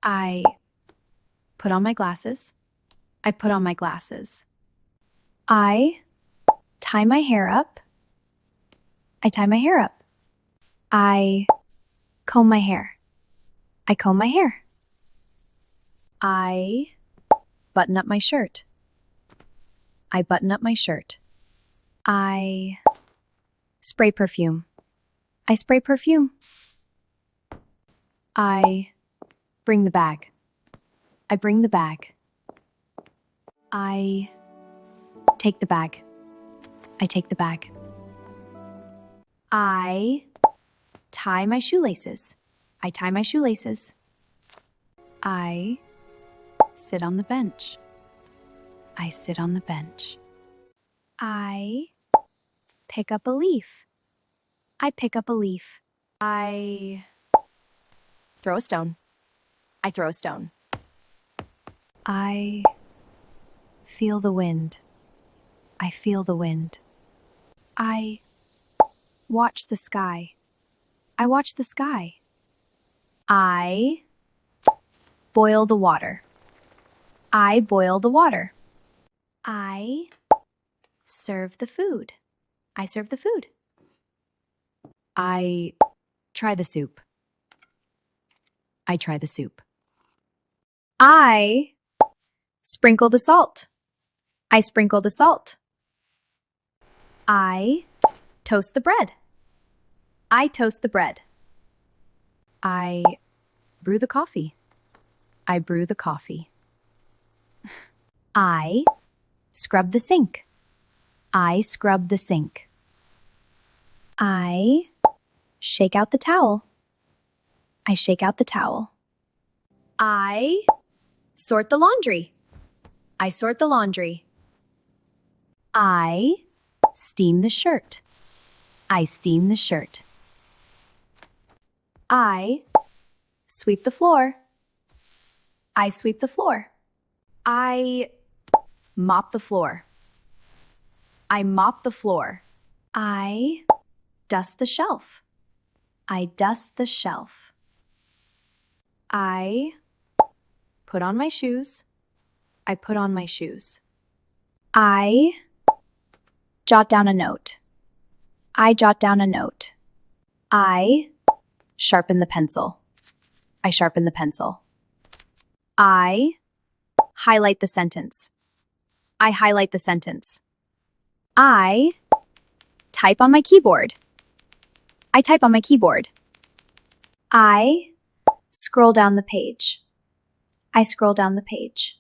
I put on my glasses. I put on my glasses. I tie my hair up. I tie my hair up. I comb my hair. I comb my hair. I button up my shirt. I button up my shirt. I spray perfume. I spray perfume. I bring the bag. I bring the bag. I take the bag. I take the bag. I tie my shoelaces. I tie my shoelaces. I sit on the bench. I sit on the bench. I pick up a leaf. I pick up a leaf. I throw a stone. I throw a stone. I feel the wind. I feel the wind. I watch the sky. I watch the sky. I boil the water. I boil the water. I serve the food. I serve the food. I try the soup. I try the soup. I sprinkle the salt. I sprinkle the salt. I toast the bread. I toast the bread. I brew the coffee. I brew the coffee. I scrub the sink. I scrub the sink. I shake out the towel. I shake out the towel. I sort the laundry. I sort the laundry. I steam the shirt. I steam the shirt. I sweep the floor. I sweep the floor. I mop the floor. I mop the floor. I dust the shelf. I dust the shelf. I put on my shoes. I put on my shoes. I jot down a note. I jot down a note. I sharpen the pencil. I sharpen the pencil. I highlight the sentence. I highlight the sentence. I type on my keyboard. I type on my keyboard. I scroll down the page. I scroll down the page.